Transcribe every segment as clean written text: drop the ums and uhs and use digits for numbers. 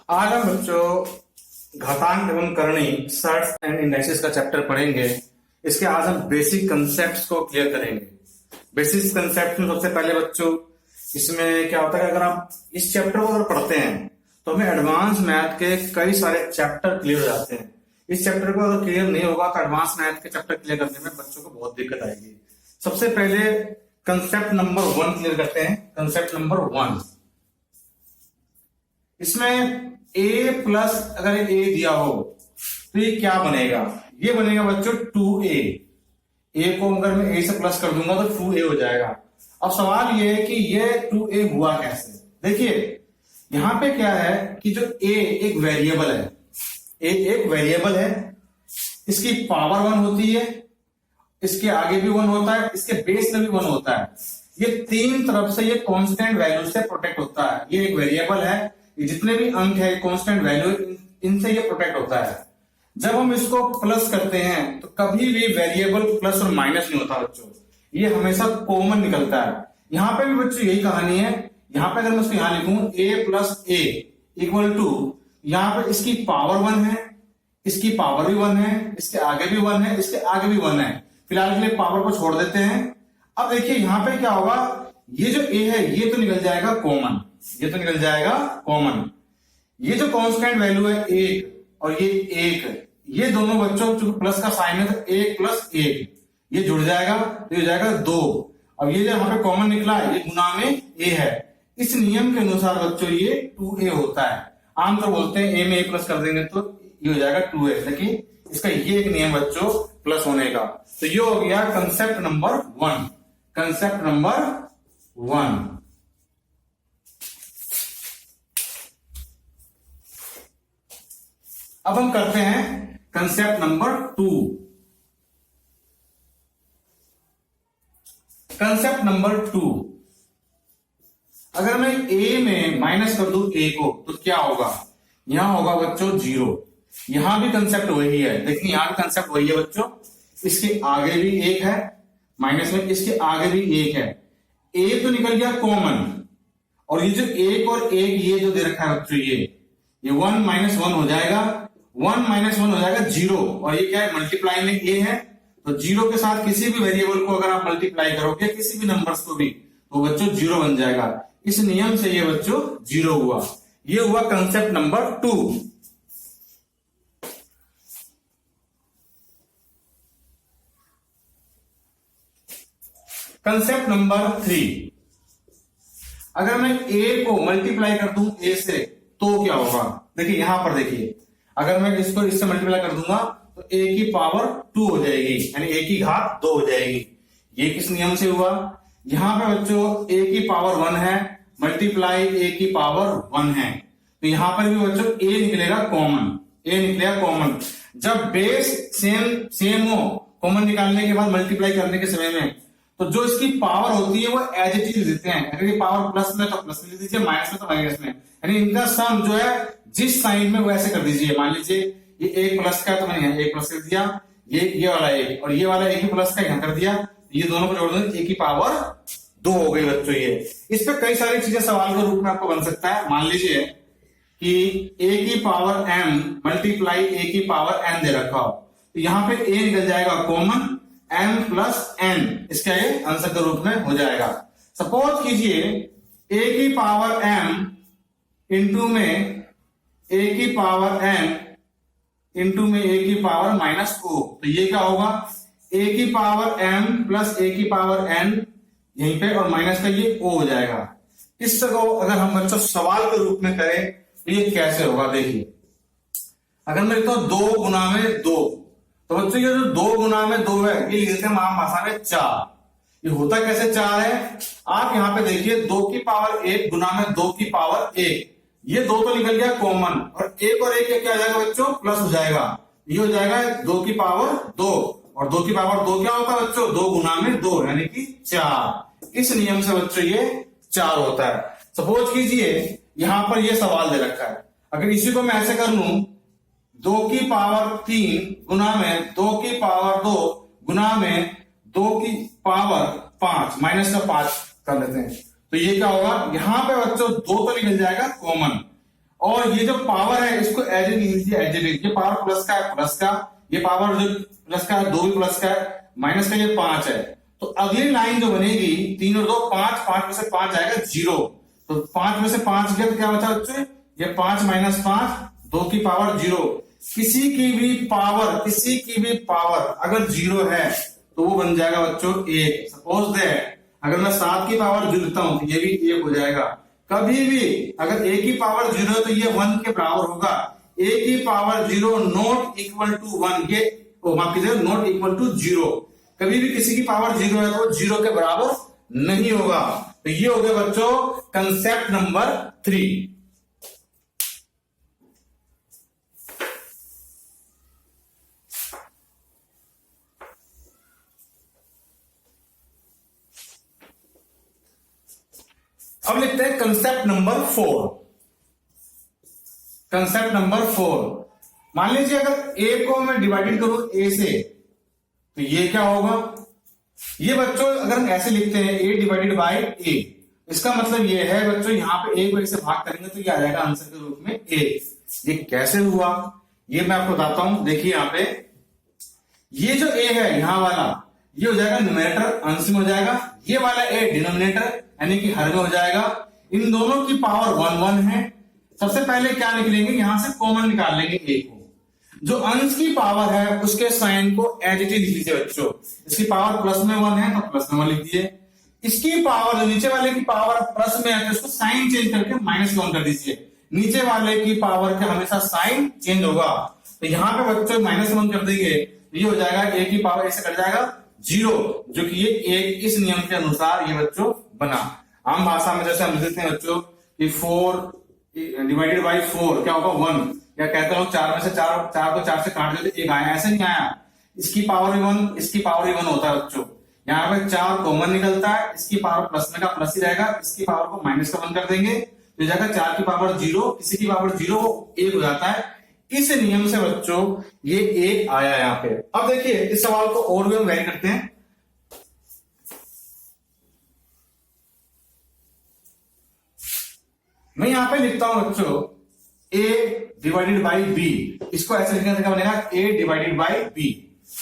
आज हम बच्चों घातांक एवं करणी सर्ट्स एंड इंडाइसेस का चैप्टर पढ़ेंगे। इसके आज हम बेसिक कंसेप्ट्स को क्लियर करेंगे। बेसिक कंसेप्ट में सबसे पहले बच्चों इसमें क्या होता है कि अगर आप इस चैप्टर को अगर पढ़ते हैं तो हमें एडवांस मैथ के कई सारे चैप्टर क्लियर हो जाते हैं। इस चैप्टर को अगर क्लियर नहीं होगा तो एडवांस मैथ के चैप्टर क्लियर करने में बच्चों को बहुत दिक्कत आएगी। सबसे पहले कंसेप्ट नंबर 1 क्लियर करते हैं। कंसेप्ट नंबर 1, इसमें a प्लस अगर a दिया हो तो ये क्या बनेगा? ये बनेगा बच्चों 2a। a को अगर मैं a से प्लस कर दूंगा तो 2a हो जाएगा। अब सवाल ये है कि ये 2a हुआ कैसे? देखिए यहां पे क्या है कि जो a एक वेरिएबल है, a एक वेरिएबल है, इसकी पावर 1 होती है, इसके आगे भी 1 होता है, इसके बेस में भी 1 होता है। ये तीन तरफ से ये कांस्टेंट वैल्यू से प्रोटेक्ट होता है। ये एक वेरिएबल है, ये जितने भी अंक है कांस्टेंट वैल्यू इनसे ये प्रोटेक्ट होता है। जब हम इसको प्लस करते हैं तो कभी भी वेरिएबल प्लस और माइनस नहीं होता बच्चों, ये हमेशा कॉमन निकलता है। यहां पे भी बच्चों यही कहानी है। यहां पे अगर मैं उसको यहां लिखूं a plus a equal to, यहां पे इसकी पावर 1 है, इसकी पावर भी 1 है, इसके आगे भी 1 है, इसके आगे भी 1 है। फिलहाल के लिए पावर को छोड़ देते हैं। अब देखिए यहां पे क्या होगा, ये जो a है ये तो निकल जाएगा कॉमन, ये तो निकल जाएगा कॉमन। ये जो कांस्टेंट वैल्यू है 1 और ये 1, ये दोनों बच्चों चूंकि प्लस का साइन है तो 1 प्लस 1 ये जुड़ जाएगा तो ये हो जाएगा 2। अब ये जो यहाँ पे कॉमन निकला है ये गुना में a है। इस नियम के अनुसार बच्चों ये 2a होता है। आम तो बोलते हैं a में a प्लस कर देंगे तो ये हो जाएगा 2a, लेकिन इसका ये एक नियम बच्चों प्लस होने का। तो ये हो गया कंसेप्ट नंबर 1। Concept number 1। अब हम करते हैं कंसेप्ट नंबर 2। कंसेप्ट नंबर 2, अगर मैं a में माइनस कर दूं a को तो क्या होगा? यहां होगा बच्चों 0। यहां भी कंसेप्ट वही है, देखिए यहां भी कंसेप्ट वही है बच्चों। इसके आगे भी 1 है माइनस में, इसके आगे भी 1 है। a तो निकल गया कॉमन, और ये जो 1 और 1 ये जो दे रखा है बच्चों ये 1 माइनस 1 हो जाएगा, 1 माइनस 1 हो जाएगा 0। और ये क्या है, मल्टीप्लाई में a है तो 0 के साथ किसी भी वेरिएबल को अगर आप मल्टीप्लाई करोगे किसी भी नंबर्स को भी तो बच्चों 0 बन जाएगा। इस नियम से ये बच्चों 0 हुआ। ये हुआ कंसेप्ट नंबर 2। कंसेप्ट नंबर 3, अगर मैं a को मल्टीप्लाई कर दूं a से तो क्या होगा? देखिए यहां पर देखिए, अगर मैं इसको इससे मल्टीप्लाई कर दूंगा तो a की पावर 2 हो जाएगी, यानी a की घात 2 हो जाएगी। ये किस नियम से हुआ? यहां पे बच्चों a की पावर 1 है, मल्टीप्लाई a की पावर 1 है, तो यहां पर भी बच्चों a निकलेगा कॉमन, a निकलेगा कॉमन। जब बेस सेम हो, कॉमन निकालने के बाद मल्टीप्लाई करने के समय में तो जो इसकी पावर होती है वो एज इट इज देते हैं। अगर ये पावर प्लस में तो प्लस में लिख दीजिए, माइनस में तो माइनस में, यानी इनका सम जो है जिस साइन में वैसे कर दीजिए। मान लीजिए ये 1 प्लस का है तो मैंने यहाँ 1 प्लस कर दिया, ये वाला 1 और ये वाला 1 प्लस का यहाँ कर दिया, ये दोनों को जोड़ देंगे, a की पावर 2 हो गई बच्चों। ये इस पे कई सारी चीजें सवाल के रूप में आपको बन सकता है। मान लीजिए कि a की पावर m मल्टीप्लाई a की पावर n दे रखा हो, तो यहाँ पे a निकल जाएगा कॉमन, m प्लस n इसका ये आंसर के रूप में हो जाएगा। सपोज कीजिए a की पावर m इंटू में a की पावर n इंटू में a की पावर माइनस o, तो ये क्या होगा? a की पावर m प्लस a की पावर n यहीं पे और माइनस का ये o हो जाएगा। इस को अगर हम बच्चों सवाल के रूप में करें तो ये कैसे होगा? देखिए अगर मैं लिखता हूं 2 गुना में 2, तो बच्चों ये जो 2 गुना में 2 है ये लिखते हैं आम भाषा में 4। ये होता कैसे 4 है? आप यहां पे देखिए 2 की पावर 1 गुना में 2 की पावर 1, ये 2 तो निकल गया कॉमन, और 1 और 1 क्या हो जाएगा बच्चों? प्लस हो जाएगा। ये हो जाएगा 2 की पावर 2, और 2 की पावर 2 क्या होता है बच्चों? 2 गुना में 2 यानी कि 4। इस नियम से बच्चों ये 4 होता है। सपोज कीजिए यहां पर ये सवाल दे रखा है, अगर इसी को मैं ऐसे कर लूं 2 की पावर 3 गुना में 2 की पावर 2 गुना में 2 की पावर 5 माइनस का 5 कर लेते हैं, तो ये क्या होगा? यहां पे बच्चों 2 तो निकल जाएगा कॉमन, और ये जो पावर है इसको एज इट लीजिए एज इट इज। ये पावर प्लस का है प्लस का, ये पावर जो प्लस का है 2 भी प्लस का है, माइनस का ये 5 है। तो अगली लाइन जो बनेगी 3 और 2 5, 5 में से 5 जाएगा 0। तो 5 में से 5 गया तो क्या बचा बच्चों, ये 5 माइनस 5 2 की पावर 0। किसी की भी पावर अगर 0 है तो वो बन जाएगा बच्चों 1। सपोज दैट अगर मैं 7 की पावर 0 लेता हूं तो ये भी 1 हो जाएगा। कभी भी अगर a की पावर 0 है तो ये 1 के बराबर होगा। a की पावर 0 नॉट इक्वल टू 1, ये माफ कीजिए नॉट इक्वल टू 0। कभी भी किसी की पावर 0 है तो 0 के बराबर नहीं होगा। तो ये हो गया बच्चों कंसेप्ट नंबर 3। अब लिखते हैं कंसेप्ट नंबर 4। कंसेप्ट नंबर 4, मान लीजिए अगर a को मैं डिवाइडेड करूं a से तो ये क्या होगा। ये बच्चों अगर हम ऐसे लिखते हैं a डिवाइडेड बाय a, इसका मतलब ये है बच्चों यहाँ पे a को a से भाग करेंगे तो ये आ जाएगा आंसर के रूप में a। ये कैसे हुआ ये मैं आपको बताता हूं। देखिए यहाँ पे ये जो a है यहाँ वाला ये हो जाएगा न्यूमरेटर, अंश में हो जाएगा। ये वाला a डिनोमिनेटर यानी कि हर में हो जाएगा। इन दोनों की पावर 1 1 है। सबसे पहले क्या निकलेंगे, यहां से कॉमन निकाल लेंगे a को। जो अंश की पावर है उसके साइन को एज इट इज लिख लीजिए बच्चों। इसकी पावर प्लस में 1 है तो प्लस में 1 लिख दीजिए। इसकी पावर जो नीचे वाले की पावर प्लस में है तो इसको साइन चेंज करके माइनस 1 कर दीजिए। नीचे वाले की पावर का हमेशा साइन चेंज होगा। तो यहाँ पे बच्चों माइनस 1 कर देंगे तो ये हो जाएगा a की पावर ऐसे कट जाएगा 0, जो कि ये एक इस नियम के अनुसार ये बच्चों बना। आम भाषा में जैसे हम लिख देते हैं बच्चों कि 4 डिवाइडेड बाई 4 क्या होगा 1, या कहते हैं लोग 4 में से 4 को 4 से काट देते 1 आया, ऐसे नहीं आया। इसकी पावर भी 1 इसकी पावर भी 1 होता है बच्चों। यहाँ पे 4 कॉमन निकलता है, इसकी पावर प्लस में का प्लस ही रहेगा, इसकी पावर को माइनस का 1 कर देंगे तो जाएगा 4 की पावर 0, किसी की पावर 0 1 हो जाता है। इस नियम से बच्चों ये 1 आया यहाँ पे। अब देखिए इस सवाल को और भी हम वेरी करते हैं। मैं यहां पे लिखता हूं बच्चों a डिवाइडेड बाई b। इसको ऐसे लिखने का बनेगा a डिवाइडेड बाई b।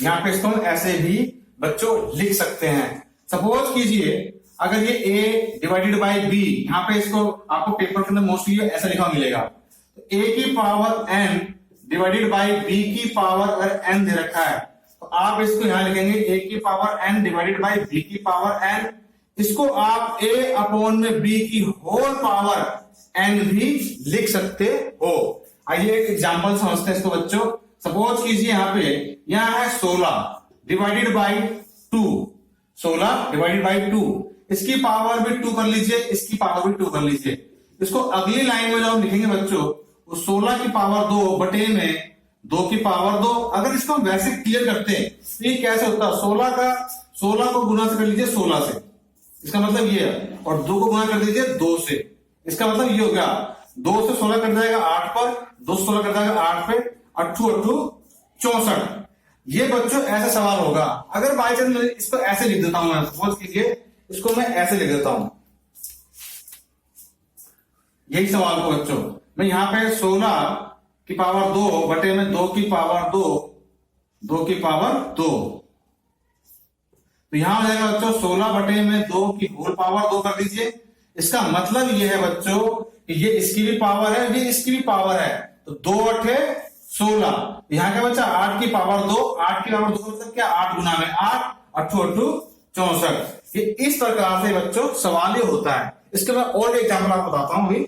यहां पे इसको हम ऐसे भी बच्चों लिख सकते हैं। सपोज कीजिए अगर ये a डिवाइडेड बाई b, यहां पे इसको आपको पेपर के अंदर मोस्टली ऐसा लिखा मिलेगा। तो a की power n divided by b की पावर अगर n दे रखा है तो आप इसको यहां लिखेंगे a की power n divided by b की पावर n। इसको आप a अपॉन में b की होल पावर n भी लिख सकते हो। आइए एक एग्जांपल समझते हैं इसको बच्चों। सपोज कीजिए यहाँ है 16 डिवाइडेड बाई 2, 16 डिवाइडेड बाई 2। इसकी पावर भी 2 कर लीजिए, इसकी पावर भी 2 कर लीजिए। इसको अगली लाइन में जो हम लिखेंगे बच्चों वो 16 की पावर 2 बटे में 2 की पावर 2। अगर इसको हम वैसे क्लियर करते हैं तो ये कैसे होता है, 16 को गुना से कर लीजिए 16 से, इसका मतलब ये है, और 2 को गुना कर दीजिए 2 से, इसका मतलब ये हो गया 2 से 16 कट जाएगा 8 पर, 2 से 16 कट जाएगा 8 पे, 8 64। ये बच्चों ऐसा सवाल होगा। अगर बाई चांस मैं इसको ऐसे लिख देता हूं, मैं सपोज कीजिए इसको मैं ऐसे लिख देता हूं, यही सवाल को बच्चों मैं यहाँ पे 16 की पावर 2 बटे में 2 की पावर 2, 2 की पावर 2। तो यहां हो जाएगा बच्चों 16 बटे में 2 की होल पावर 2 कर दीजिए। इसका मतलब ये है बच्चों कि ये इसकी भी पावर है, ये इसकी भी पावर है, तो 2 8 16। यहां क्या बच्चा 8 की पावर 2, 8 की पावर 2 मतलब क्या 8 गुना में 8, 8 64। ये इस प्रकार से बच्चों सवाल ये होता है। इसके बाद और एक एग्जाम्पल आपको बताता हूं अभी।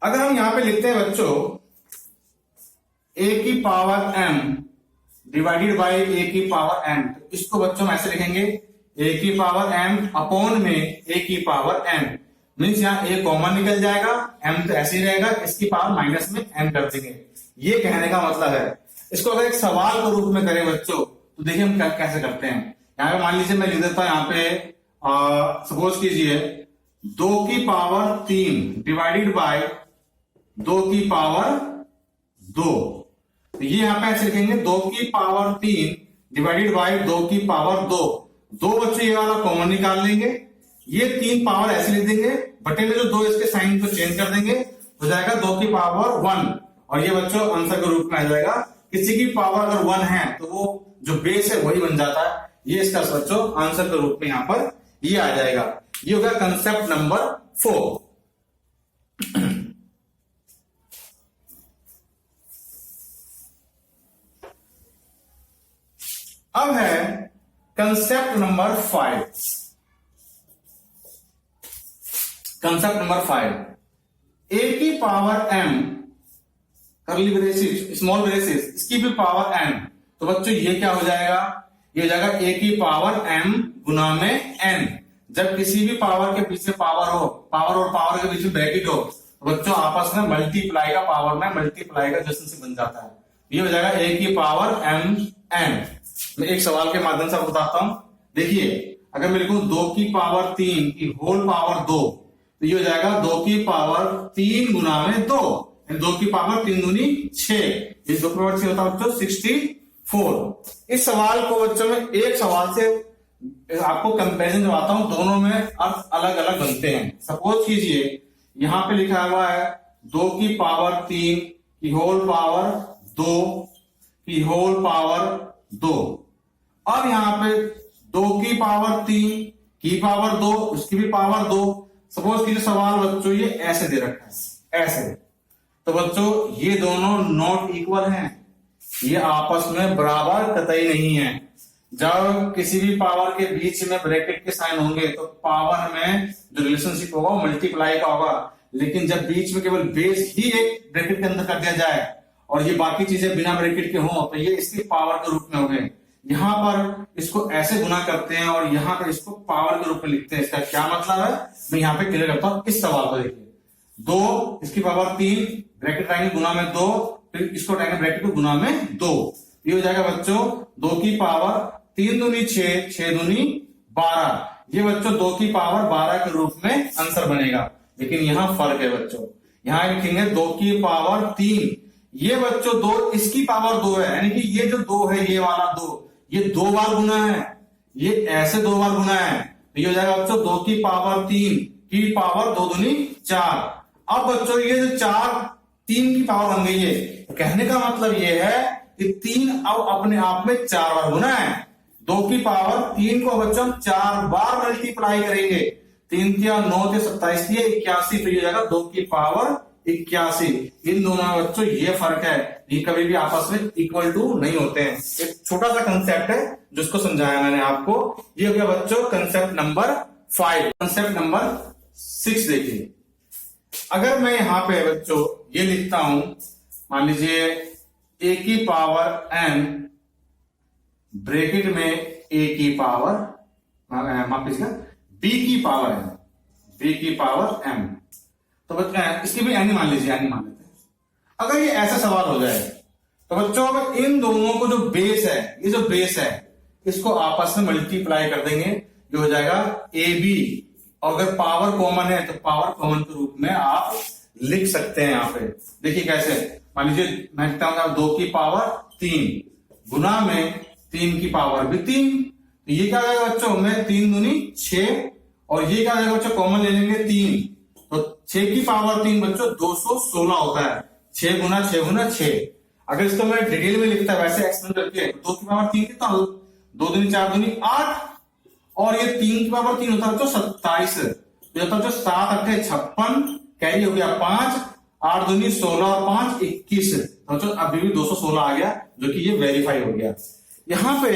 अगर हम यहां पे लिखते हैं बच्चों a की power m divided by a की पावर n, तो इसको बच्चों हम ऐसे लिखेंगे a की पावर m अपॉन में a की पावर n। मीन्स यहां a कॉमन निकल जाएगा, m तो ऐसे ही रहेगा, इसकी पावर माइनस में m कर देंगे। ये कहने का मतलब है। इसको अगर एक सवाल के रूप में करें बच्चों तो देखिए हम कैसे करते हैं। यहाँ पे मान लीजिए मैं लिख देता हूं यहाँ पे सपोज कीजिए 2 की पावर 3 डिवाइडेड बाय 2 की पावर 2। तो ये यहाँ पे ऐसे लिखेंगे 2 की पावर 3 डिवाइडेड बाय 2 की पावर 2। दो बच्चों ये वाला कॉमन निकाल लेंगे, ये 3 पावर ऐसे लिख देंगे, बटे में जो 2 इसके साइन को चेंज कर देंगे, हो जाएगा 2 की पावर 1। और ये बच्चों आंसर के रूप में आ जाएगा। किसी की पावर अगर 1 है तो वो जो बेस है वही बन जाता है। ये इसका बच्चों आंसर के रूप में यहां पर ये आ जाएगा। ये होगा कंसेप्ट नंबर 4। अब है कंसेप्ट नंबर 5। कंसेप्ट नंबर 5, ए की पावर m करली ब्रेसेस स्मॉल ब्रेसेस इसकी भी पावर n। तो बच्चों ये क्या हो जाएगा, ये हो जाएगा a की पावर m गुना में n। जब किसी भी पावर के पीछे पावर हो, पावर और पावर के बीच में ब्रैकेट हो, तो बच्चों आपस में मल्टीप्लाई का पावर में मल्टीप्लाई का जैसे से बन जाता है। ये हो जाएगा a की पावर m n। मैं एक सवाल के माध्यम से आपको बताता हूं। देखिए अगर मैं लिखूं 2 की पावर 3 की होल पावर 2, तो ये हो जाएगा 2 की पावर 3 गुना में 2, 2 की पावर 3 दूनी 6। ये 2 की पावर 6 होता है बच्चों 64। इस सवाल को बच्चों में एक सवाल से आपको कंपैरिजन करवाता हूं, दोनों में अर्थ अलग अलग बनते हैं। सपोज कीजिए यहां पे लिखा हुआ है 2 की पावर 3 की होल पावर 2 की होल पावर 2। अब यहां पे 2 की पावर 3 की पावर 2 उसकी भी पावर 2। सपोज कीजिए सवाल बच्चों ये ऐसे दे रखा है ऐसे, तो बच्चों ये दोनों नॉट इक्वल हैं, ये आपस में बराबर कतई नहीं है। जब किसी भी पावर के बीच में ब्रैकेट के साइन होंगे तो पावर में जो रिलेशनशिप होगा वो मल्टीप्लाई का होगा, लेकिन जब बीच में केवल बेस ही एक ब्रैकेट के अंदर कर दिया जाए और ये बाकी चीजें बिना ब्रैकेट के हों तो ये इसकी पावर के रूप में हो गए। यहां पर इसको ऐसे गुना करते हैं और यहां पर इसको पावर के रूप में लिखते हैं। इसका क्या मतलब है मैं यहाँ पे क्लियर करता हूं। इस सवाल को देखिए 2 इसकी पावर 3 ब्रैकेट रहेंगे गुना में 2, फिर इसको रहेंगे ब्रैकेट को गुना में 2। ये हो जाएगा बच्चों 2 की पावर 3 दूनी 6, 6 दूनी 12। ये बच्चों 2 की पावर 12 के रूप में आंसर बनेगा। लेकिन यहां फर्क है बच्चों, यहां लिखेंगे 2 की पावर 3, ये बच्चों 2 इसकी पावर 2 है, यानी कि ये जो 2 है ये वाला 2 ये 2 बार गुना है, ये ऐसे 2 बार गुना है। तो ये हो जाएगा बच्चों 2 की पावर 3 की पावर 2 दूनी 4। अब बच्चों ये जो 3 की पावर बन गई है, तो कहने का मतलब ये है कि 3 अब अपने आप में 4 बार गुना है। 2 की पावर 3 को बच्चों 4 बार मल्टीप्लाई करेंगे, 3 या 9 के 27 दिए 81, तो ये जाएगा 2 की पावर 81। इन दोनों में बच्चों ये फर्क है, ये कभी भी आपस में इक्वल टू नहीं होते हैं। एक छोटा सा कंसेप्ट है जिसको समझाया मैंने आपको। ये हो गया बच्चों कंसेप्ट नंबर 5। कंसेप्ट नंबर 6 देखिए, अगर मैं यहां पे बच्चों ये लिखता हूं, मान लीजिए a की पावर n ब्रैकेट में a की पावर माफ कीजिएगा b की पावर n, b की पावर m, तो बच्चों इसकी भी n मान लीजिए, n मान लेते हैं। अगर ये ऐसा सवाल हो जाए तो बच्चों अब इन दोनों को जो बेस है, ये जो बेस है इसको आपस में मल्टीप्लाई कर देंगे, ये हो जाएगा ab। और अगर पावर कॉमन है तो पावर कॉमन के रूप में आप लिख सकते हैं। यहां पे देखिए कैसे, मान लीजिए मैं लिखता हूं 2 की पावर 3 गुना में 3 की पावर भी 3, तो ये क्या आएगा बच्चों में 3 दूनी 6, और ये क्या आएगा बच्चों कॉमन ले लेंगे 3, तो 6 की पावर 3 बच्चों 216 होता है। 6 गुना 6 गुना 6। अगर इसको मैं डिटेल में लिखता वैसे एक्सप्लेन करके 2 की पावर 3 कितना, 2 दूनी 4 दूनी 8, और ये 3 की पावर 3 होता है बच्चों 27, तो होता है 7 8 56, कैरी हो गया 5, 8 दूनी 16 और 5 21, बच्चों अभी भी 216 आ गया, जो कि ये वेरीफाई हो गया। यहाँ पे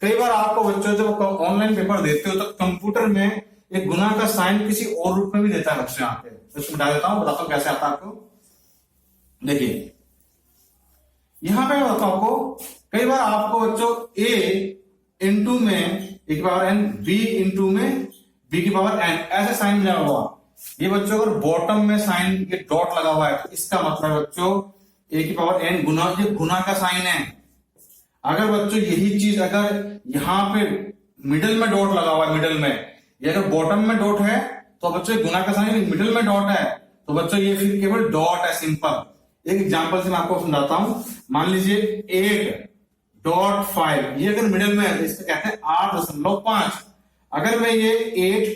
कई बार आपको बच्चों जब ऑनलाइन पेपर देते हो तो कंप्यूटर में एक गुना का साइन किसी और रूप में भी देता है बच्चों। यहाँ पे तो इसको बता देता हूं, बताता हूं कैसे आता है आपको। देखिए यहां पे बताता हूं आपको, कई बार आपको बच्चों a इंटू में a की पावर n, b इंटू में b की पावर n ऐसे साइन मिला हुआ। ये बच्चों अगर बॉटम में साइन ये डॉट लगा हुआ है तो इसका मतलब बच्चों a की पावर n गुना, ये गुना का साइन है। अगर बच्चों यही चीज अगर यहां पे मिडिल में डॉट लगा हुआ है, मिडिल में, ये अगर बॉटम में डॉट है तो बच्चों गुना का साइन, मिडिल में डॉट है तो बच्चों ये फिर केवल डॉट है, सिंपल। एक एग्जांपल से मैं आपको समझाता हूं। मान लीजिए 8.5 ये अगर मिडिल में है तो इसको कहते हैं 8.5। अगर मैं ये 8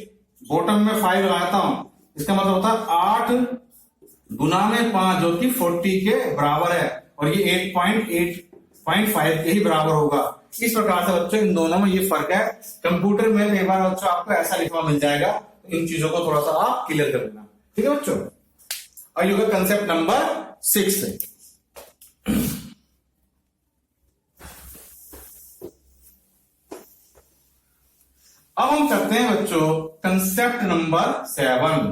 बॉटम में 5 लगाता हूं, इसका मतलब होता है 8 गुना में 5 जो कि 40 के बराबर है, और ये 8.5 के ही बराबर होगा। इस प्रकार से बच्चों इन दोनों में ये फर्क है। कंप्यूटर में कई बार बच्चों आपको ऐसा लिखा मिल जाएगा, तो इन चीजों को थोड़ा सा आप क्लियर कर लेना, ठीक है बच्चों। और ये होगा कंसेप्ट नंबर 6 है। अब हम करते हैं बच्चों कंसेप्ट नंबर 7।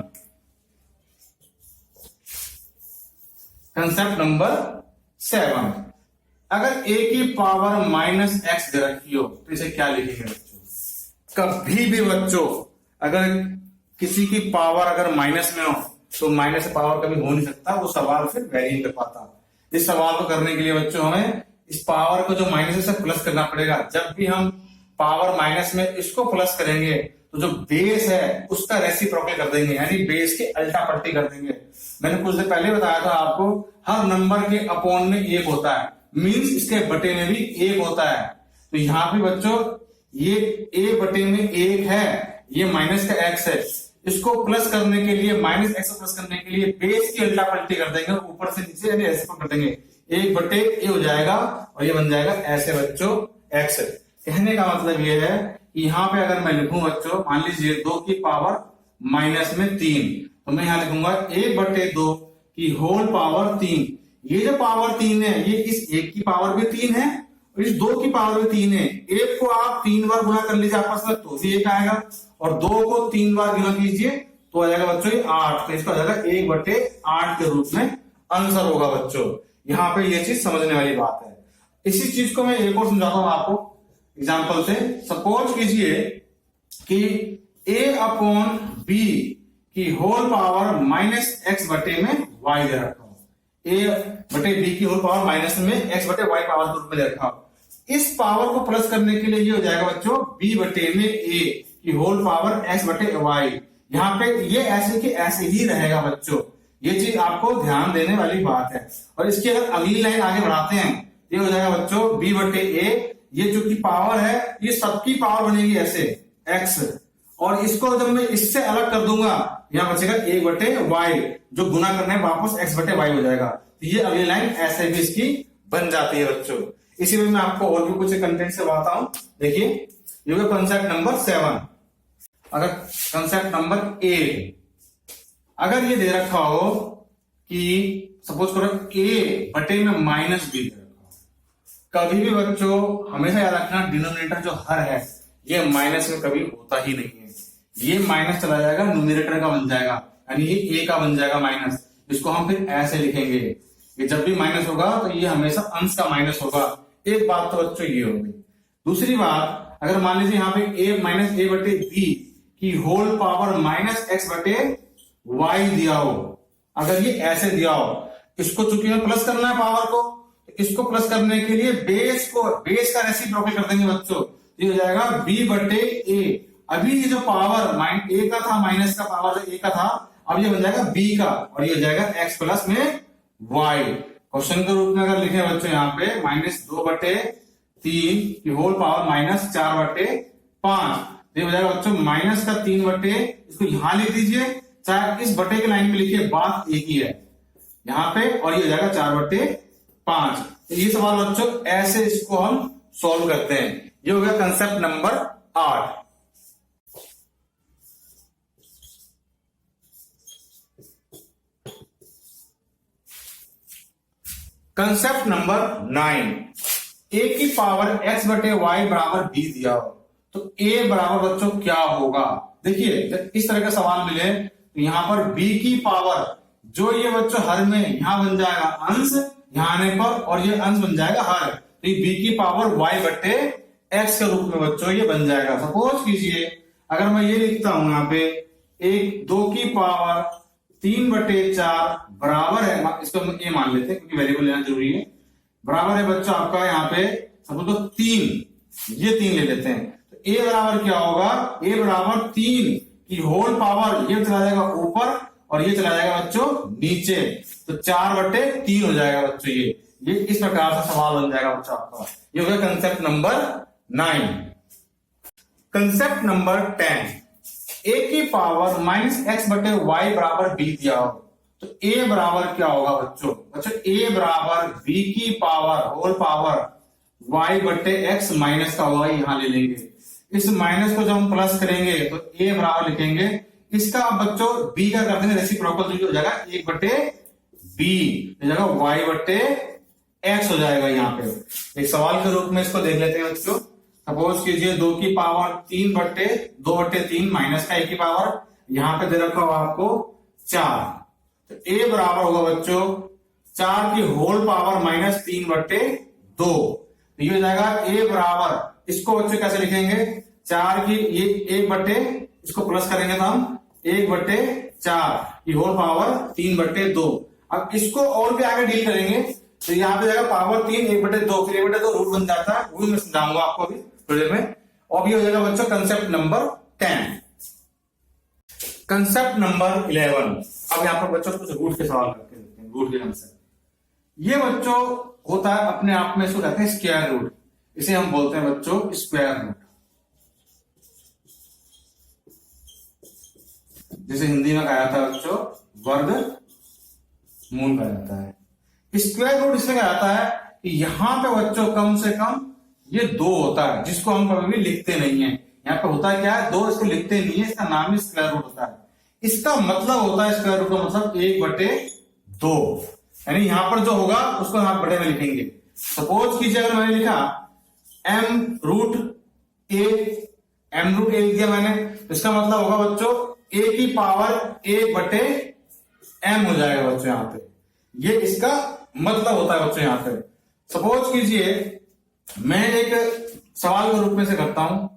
कंसेप्ट नंबर 7, अगर a की पावर -x दे रखी हो तो इसे क्या लिखेंगे बच्चों? कभी भी बच्चों अगर किसी की पावर अगर माइनस में हो तो माइनस से पावर कभी हो नहीं सकता, वो सवाल फिर वैरी नहीं कर पाता। इस सवाल को करने के लिए बच्चों हमें इस पावर को जो माइनस से प्लस करना पड़ेगा। जब भी हम पावर माइनस में इसको प्लस करेंगे तो जो बेस है उसका रेसिप्रोकल कर देंगे, यानी बेस के अल्टा पल्टी कर देंगे। मैंने कुछ देर पहले बताया था आपको, हर नंबर के अपॉन में 1 होता है, मींस इसके बटे में भी 1 होता है। तो यहां पे बच्चों ये a बटे में 1 है, ये माइनस का x है, इसको प्लस करने के लिए -x प्लस करने के लिए बेस की उल्टा पलटी कर देंगे, ऊपर से नीचे यानी ऐसे कर देंगे, 1 बटे a हो जाएगा और ये बन जाएगा ऐसे बच्चों x। कहने का मतलब ये है कि यहाँ पे अगर मैं लिखूं बच्चों, मान लीजिए 2 की पावर -3, तो मैं यहां लिखूंगा 1 बटे 2 की होल पावर 3। ये जो पावर 3 है ये इस 1 की पावर भी 3 है और इस 2 की पावर भी 3 है। 1 को आप 3 बार गुना कर लीजिए आपस में तो भी 1 आएगा, और 2 को 3 बार गुना कीजिए तो आ जाएगा बच्चों ये 8। तो इसका आ जाएगा 1 बटे 8 के रूप में आंसर होगा बच्चों। यहाँ पे ये चीज समझने वाली बात है। इसी चीज को मैं एक और समझाता हूं आपको एग्जाम्पल से। सपोज कीजिए कि a/b की होल पावर -x बटे में y दे रखा हो, a बटे b की होल पावर माइनस में x बटे y पावर के रूप में दे रखा हो। इस पावर को प्लस करने के लिए ये हो जाएगा बच्चों b बटे में a की होल पावर x बटे y। यहाँ पे ये ऐसे के ऐसे ही रहेगा बच्चों, ये चीज आपको ध्यान देने वाली बात है। और इसकी अगर अगली लाइन आगे बढ़ाते हैं, ये हो जाएगा बच्चों b बटे a, ये जो की पावर है ये सबकी पावर बनेगी ऐसे x, और इसको जब मैं इससे अलग कर दूंगा यहां बचेगा 1 बटे y, जो गुना करने वापस x बटे y हो जाएगा। तो ये अगली लाइन ऐसे भी इसकी बन जाती है बच्चों। इसी में मैं आपको और भी कुछ कंटेंट से बताता हूं। देखिए ये कंसेप्ट नंबर 7। अगर कंसेप्ट नंबर 8, अगर ये दे रखा हो कि सपोज करो a बटे में -b दे रखा हो, कभी भी बच्चों हमेशा याद रखना डिनोमिनेटर जो हर है ये माइनस में कभी होता ही नहीं है। ये माइनस चला जाएगा, न्यूमरेटर का बन जाएगा, यानी ये a का बन जाएगा माइनस। इसको हम फिर ऐसे लिखेंगे, ये जब भी माइनस होगा तो ये हमेशा अंश का माइनस होगा। एक बात तो बच्चों ये होगी। दूसरी बात, अगर मान लीजिए यहाँ पे a बटे b की होल पावर -x बटे y दिया हो, अगर ये ऐसे दिया हो, इसको चूंकि हमें प्लस करना है पावर को, इसको प्लस करने के लिए बेस का रेसिप्रोकल कर देंगे बच्चों। ये हो जाएगा b बटे a। अभी ये जो पावर a का था, माइनस का पावर a का था, अब ये बन जाएगा b का, और ये हो जाएगा x प्लस में y। क्वेश्चन के रूप में अगर लिखे बच्चों यहाँ पे -2 बटे 3 की होल पावर -4 बटे 5, ये हो जाएगा बच्चों माइनस का 3 बटे, इसको यहां लिख दीजिए, चाहे इस बटे के लाइन में लिखिए, बात एक ही है यहाँ पे, और ये हो जाएगा 4 बटे 5। तो ये सवाल बच्चों ऐसे इसको हम सॉल्व करते हैं। ये हो गया concept number 8। Concept number 9, a की पावर x बटे y बराबर b दिया हो तो a बराबर बच्चों क्या होगा। देखिए जब इस तरह का सवाल मिले तो यहां पर b की पावर, जो ये बच्चों हर में यहां बन जाएगा अंश, यहां आने पर, और ये अंश बन जाएगा हर, तो b की पावर y बटे x के रूप में बच्चों ये बन जाएगा। सपोज कीजिए अगर मैं ये लिखता हूं यहाँ पे 2 की पावर 3 बटे 4 बराबर है, इसको हम a मान लेते हैं क्योंकि वेरिएबल लेना जरूरी है, बराबर है बच्चों आपका यहाँ पे सपोज तो 3, ये 3 ले लेते हैं, तो a बराबर क्या होगा, a बराबर 3 की होल पावर, ये चला जाएगा ऊपर और ये चला जाएगा बच्चों नीचे, तो 4/3 हो जाएगा बच्चों। ये इस प्रकार से सवाल बन जाएगा बच्चों आपका। ये हो गया concept number 9। Concept number 10, a की पावर -x/y बराबर b दिया हो, तो a बराबर क्या होगा बच्चों? a बराबर b की power whole power y/x minus का होगा, यहां ले लेंगे। इस माइनस को जब हम प्लस करेंगे तो a बराबर लिखेंगे, इसका अब बच्चों b का कर देंगे रेसिप्रोकल, तो हो जाएगा 1/b, हो जाएगा y/x हो जाएगा। यहाँ पे एक सवाल के रूप में इसको देख लेते हैं बच्चों। सपोज कीजिए 2 की पावर 3/2/3 माइनस का a की पावर, यहाँ पे दे रखा होगा आपको 4, तो a बराबर होगा बच्चों 4 की होल पावर -3/2, तो ये हो जाएगा a बराबर, इसको बच्चों कैसे लिखेंगे? 4 की ये 1/, इसको प्लस करेंगे तो हम 1/4 की होल पावर 3/2। अब इसको और भी आगे डील करेंगे, तो यहाँ पे जाएगा पावर 3 1/2, फिर 1/2 रूट बन जाता है, वो भी मैं समझाऊंगा आपको अभी थोड़ी देर में। और ये हो जाएगा बच्चों कंसेप्ट नंबर 10। कंसेप्ट नंबर 11, अब यहाँ पर बच्चों कुछ रूट के सवाल करके देखते हैं। रूट के कंसेप्ट ये बच्चों होता है अपने आप में, इसको कहते हैं स्क्वायर रूट, इसे हम बोलते हैं बच्चों स्क्वायर रूट। जैसे हिंदी में कहा जाता है बच्चों वर्ग मूल कहा जाता है। स्क्वायर रूट इसलिए कहा जाता है कि यहां पे बच्चों कम से कम ये 2 होता है, जिसको हम कभी भी लिखते नहीं है। यहाँ पे होता है क्या है? 2, इसको लिखते नहीं है, इसका नाम ही स्क्वायर रूट होता है। इसका मतलब होता है स्क्वायर रूट का मतलब 1/2, यानी यहां पर जो होगा उसको हम बड़े में लिखेंगे। सपोज कीजिए अगर मैंने लिखा m√a लिख दिया मैंने, तो इसका मतलब होगा बच्चों a की पावर 1/m हो जाएगा बच्चों यहाँ पे, ये इसका मतलब होता है बच्चों यहाँ पे। सपोज कीजिए मैं एक सवाल के रूप में से करता हूं,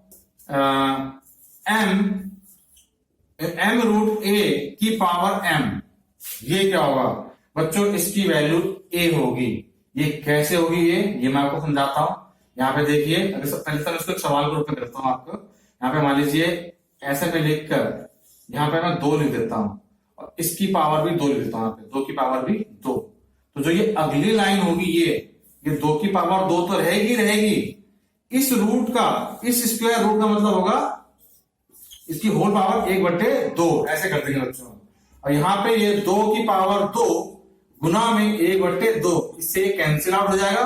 m√a की पावर m, ये क्या होगा बच्चों? इसकी वैल्यू a होगी। ये कैसे होगी ये मैं आपको समझाता हूं। यहाँ पे देखिए, अगर पहले तक इसको एक सवाल के रूप में करता हूं आपको। यहाँ पे मान लीजिए ऐसे पे लिखकर यहाँ पे मैं 2 लिख देता हूं, और इसकी पावर भी 2 लिख देता हूं, यहाँ पे 2 की पावर भी 2। तो जो ये अगली लाइन होगी ये 2 की पावर 2 तो रहेगी। इस रूट का, इस स्क्वायर रूट का मतलब होगा इसकी होल पावर 1/2, ऐसे कर देंगे बच्चों। और यहाँ पे ये 2 की पावर 2 गुना में 1/2, इससे कैंसिल आउट हो जाएगा,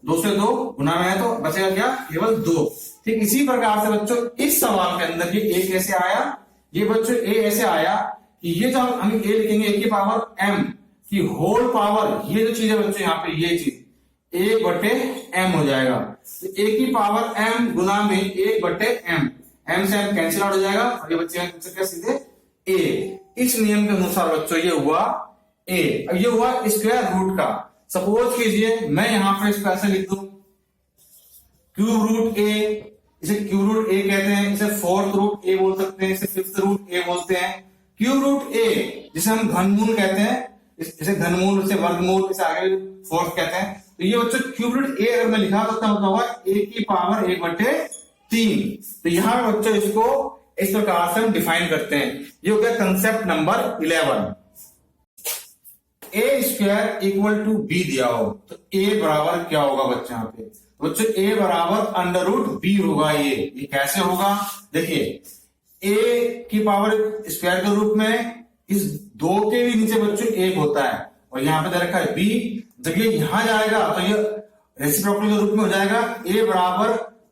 2 से 2 गुना में है तो बचेगा क्या? केवल 2। ठीक इसी प्रकार से बच्चों इस सवाल के अंदर ये a कैसे आया? ये बच्चों a ऐसे आया कि ये जो हम a लिखेंगे a की पावर m की होल पावर, ये जो चीज है बच्चों यहाँ पे ये चीज 1/m हो जाएगा। तो a की पावर m गुना में 1/m, m से m कैंसिल आउट हो जाएगा, और ये बच्चे क्या सीधे a। इस नियम के अनुसार बच्चों ये हुआ a। अब ये हुआ स्क्वायर रूट का। सपोज कीजिए मैं यहां पर इसको ऐसे लिख दूं क्यूब रूट a, इसे क्यूब रूट a कहते हैं, इसे फोर्थ रूट a बोल सकते हैं, इसे फिफ्थ रूट a बोलते हैं। क्यूब रूट a जिसे हम घनमूल कहते हैं, इसे घनमूल, इसे वर्गमूल, इसे आगे फोर्थ कहते हैं। तो ये बच्चों क्यूब रूट a अगर मैं लिखा तो क्या होगा? a की पावर 1/3। तो यहाँ बच्चों इसको इस प्रकार से हम डिफाइन करते हैं। ये हो गया concept number 11। a square equal to b दिया हो तो a बराबर क्या होगा बच्चों? यहाँ पे बच्चों a बराबर √b होगा। ये कैसे होगा? देखिए a की पावर स्क्वायर के रूप में इस 2 के भी नीचे बच्चों 1 होता है, और यहाँ पे दे रखा है b। जब ये यहां जाएगा तो ये रेसिप्रोकल के रूप में हो जाएगा a बराबर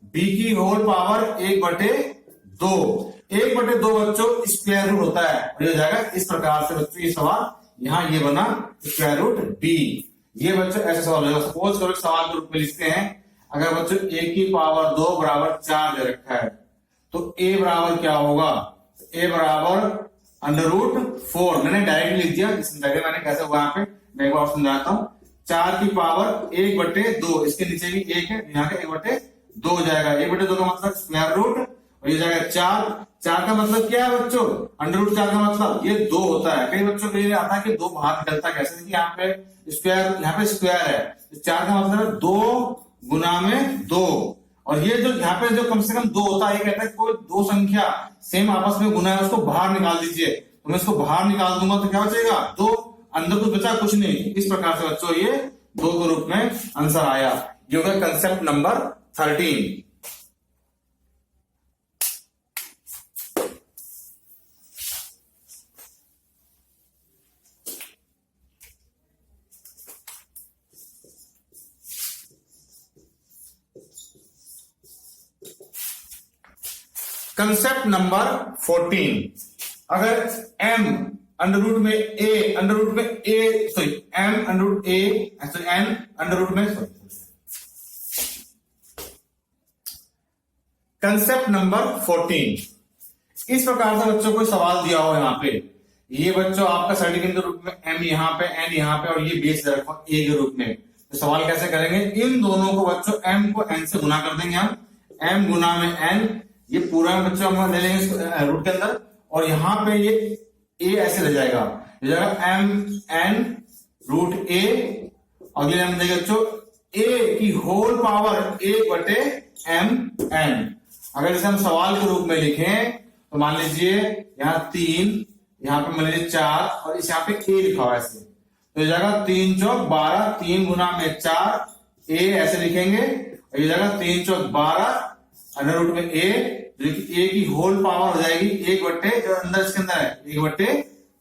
b की होल पावर 1/2। 1/2 बच्चों स्क्वायर रूट होता है, और ये हो जाएगा इस प्रकार से बच्चों ये सवाल यहां ये बना स्क्वायर रूट b। ये बच्चों ऐसे सवाल होगा। सपोज करो सवाल के रूप में लिखते हैं, अगर बच्चों a की पावर 2 बराबर 4 दे रखा है तो a बराबर क्या होगा? a बराबर √4। मैंने डायरेक्ट लिख दिया, मैंने कैसे हुआ यहाँ पे मैं एक बार समझाता हूँ। 4 की पावर 1/2, इसके नीचे भी 1 है, यहाँ का 1/2 हो जाएगा। 1/2 का मतलब स्क्वायर रूट, और ये जाएगा 4 का मतलब क्या है बच्चों? √4 का मतलब ये 2 होता है। कई बच्चों को ये आता है कि 2 बाहर निकलता कैसे? देखिए यहाँ पे स्क्वायर, यहाँ पे स्क्वायर है, 4 का मतलब है 2 गुना में 2, और ये जो यहाँ पे जो कम से कम 2 होता है, ये कहता है कोई 2 संख्या सेम आपस में गुना है उसको बाहर निकाल दीजिए, तो मैं इसको बाहर निकाल दूंगा तो क्या बचेगा 2, अंदर कुछ बचा कुछ नहीं। इस प्रकार से बच्चों ये 2 के रूप में आंसर आया। ये हो गया कंसेप्ट नंबर 13। कंसेप्ट नंबर 14, अगर m अंडर रूट में a अंडर रूट में a sorry m under root a sorry n under root में कंसेप्ट नंबर 14, इस प्रकार से बच्चों को सवाल दिया हो यहाँ पे, ये बच्चों आपका सर्टिफिकेट के रूप में m यहाँ पे n यहाँ पे और ये बेस रखो a के रूप में। तो सवाल कैसे करेंगे, इन दोनों को बच्चों m को n से गुना कर देंगे हम, m गुना में n, ये पूरा बच्चों हम ले लेंगे रूट के अंदर और यहाँ पे ये a ऐसे रह जाएगा, m n रूट a, अगले लाइन में देखिए बच्चों a की होल पावर 1 बटे m n। अगर इसे हम सवाल के रूप में लिखें तो मान लीजिए यहाँ 3, यहाँ पे मान लीजिए 4 और इस यहाँ पे a लिखा हुआ है ऐसे, तो ये जगह 3 चौक 12, 3 गुना में 4 a ऐसे लिखेंगे और ये जगह 3 चौक 12 अंडर रूट में a, जो कि a की होल पावर हो जाएगी 1 बटे जो अंदर इसके अंदर है 1 बटे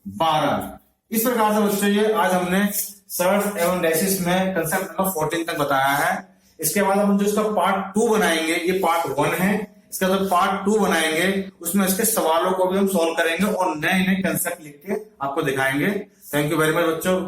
12। इस प्रकार से बच्चों ये आज हमने सर्फ एवं डैशिस में कंसेप्ट नंबर 14 तक बताया है। इसके बाद हम जो इसका पार्ट 2 बनाएंगे, ये पार्ट 1 है, इसका जो पार्ट 2 बनाएंगे उसमें इसके सवालों को भी हम सॉल्व करेंगे और नए नए कंसेप्ट लिख के आपको दिखाएंगे। थैंक यू वेरी मच बच्चों।